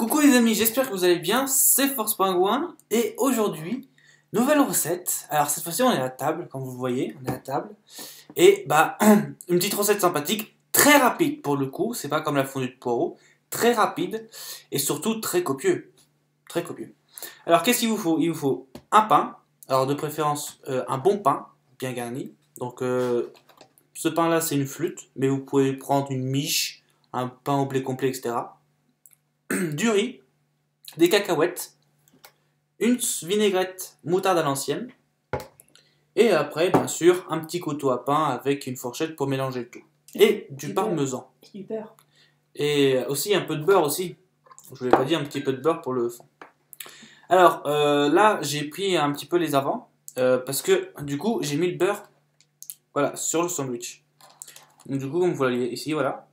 Coucou les amis, j'espère que vous allez bien, c'est Force Pingouin et aujourd'hui, nouvelle recette. Alors cette fois-ci on est à table, comme vous le voyez, on est à table. Et bah, une petite recette sympathique, très rapide pour le coup, c'est pas comme la fondue de poireaux, très rapide et surtout très copieux. Très copieux. Alors qu'est-ce qu'il vous faut? Il vous faut un pain, alors de préférence un bon pain, bien garni. Donc ce pain là c'est une flûte, mais vous pouvez prendre une miche, un pain au blé complet, etc. Du riz, des cacahuètes, une vinaigrette moutarde à l'ancienne, et après, bien sûr, un petit couteau à pain avec une fourchette pour mélanger le tout. Et du parmesan. Super. Et aussi un peu de beurre aussi. Je voulais pas dire un petit peu de beurre pour le fond. Alors là, j'ai pris un petit peu les avants, parce que du coup, j'ai mis le beurre voilà, sur le sandwich. Donc du coup, comme vous voyez ici, voilà.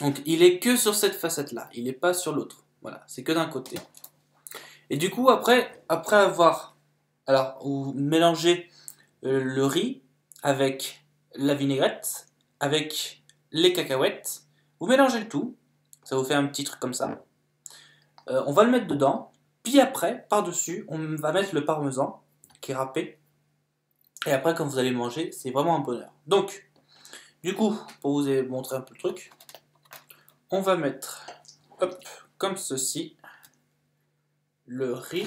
Donc il est que sur cette facette-là, il n'est pas sur l'autre. Voilà, c'est que d'un côté. Et du coup, après avoir, alors, vous mélangez le riz avec la vinaigrette, avec les cacahuètes, vous mélangez le tout, ça vous fait un petit truc comme ça. On va le mettre dedans, puis après, par-dessus, on va mettre le parmesan qui est râpé. Et après, quand vous allez manger, c'est vraiment un bonheur. Donc, du coup, pour vous montrer un peu le truc, on va mettre, hop, comme ceci, le riz.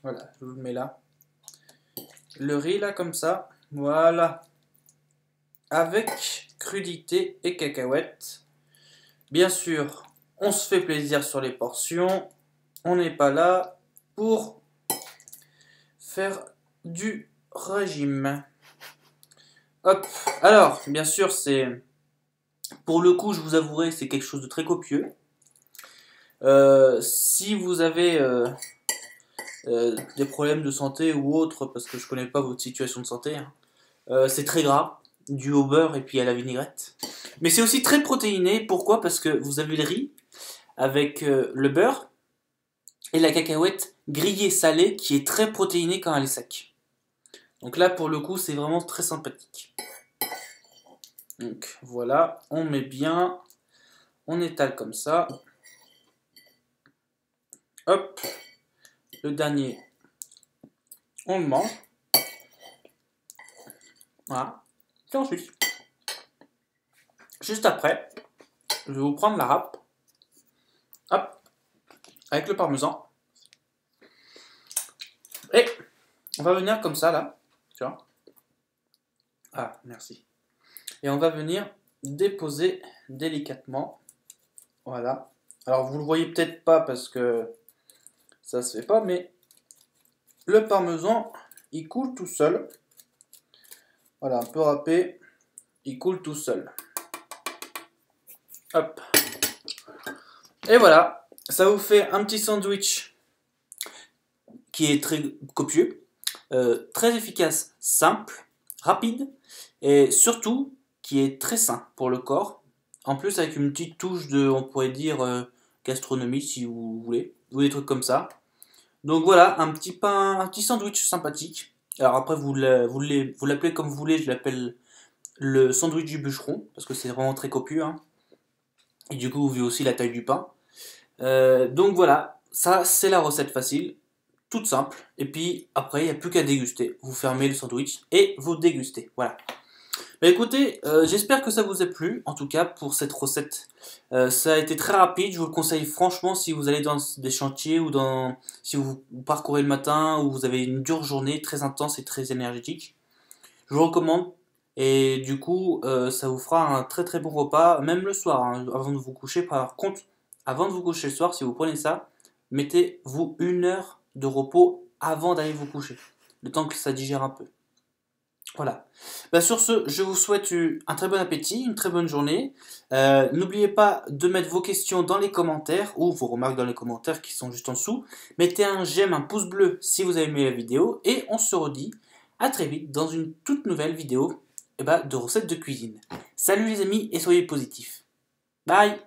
Voilà, je vous le mets là. Le riz là comme ça, voilà, avec crudité et cacahuètes. Bien sûr, on se fait plaisir sur les portions, on n'est pas là pour faire du régime. Hop, alors, bien sûr, c'est, pour le coup, je vous avouerai, c'est quelque chose de très copieux. Si vous avez des problèmes de santé ou autres, parce que je connais pas votre situation de santé, hein, c'est très gras, dû au beurre et puis à la vinaigrette. Mais c'est aussi très protéiné, pourquoi? Parce que vous avez le riz avec le beurre et la cacahuète grillée salée qui est très protéinée quand elle est sec. Donc là pour le coup c'est vraiment très sympathique. Donc voilà, on met bien, on étale comme ça. Hop, le dernier, on le mange. Voilà. Et ensuite, juste après, je vais vous prendre la râpe. Hop, avec le parmesan. Et on va venir comme ça là. Tu vois? Ah, merci. Et on va venir déposer délicatement. Voilà. Alors vous le voyez peut-être pas parce que ça se fait pas, mais le parmesan, il coule tout seul. Voilà, un peu râpé, il coule tout seul. Hop. Et voilà, ça vous fait un petit sandwich qui est très copieux, très efficace, simple, rapide, et surtout qui est très sain pour le corps. En plus avec une petite touche de, on pourrait dire, gastronomie si vous voulez, ou des trucs comme ça. Donc voilà, un petit pain, un petit sandwich sympathique. Alors après vous l'appelez comme vous voulez, je l'appelle le sandwich du bûcheron, parce que c'est vraiment très copieux, hein. Et du coup vous voyez aussi la taille du pain. Donc voilà, ça c'est la recette facile, toute simple. Et puis après il n'y a plus qu'à déguster. Vous fermez le sandwich et vous dégustez. Voilà. Bah écoutez, j'espère que ça vous a plu, en tout cas pour cette recette. Ça a été très rapide, je vous le conseille franchement si vous allez dans des chantiers ou si vous parcourez le matin ou vous avez une dure journée très intense et très énergétique. Je vous recommande et du coup ça vous fera un très très bon repas, même le soir, hein, avant de vous coucher. Par contre, avant de vous coucher le soir, si vous prenez ça, mettez-vous 1 heure de repos avant d'aller vous coucher, le temps que ça digère un peu. Voilà. Bah sur ce, je vous souhaite un très bon appétit, une très bonne journée. N'oubliez pas de mettre vos questions dans les commentaires ou vos remarques dans les commentaires qui sont juste en dessous. Mettez un j'aime, un pouce bleu si vous avez aimé la vidéo et on se redit à très vite dans une toute nouvelle vidéo de recettes de cuisine. Salut les amis et soyez positifs. Bye!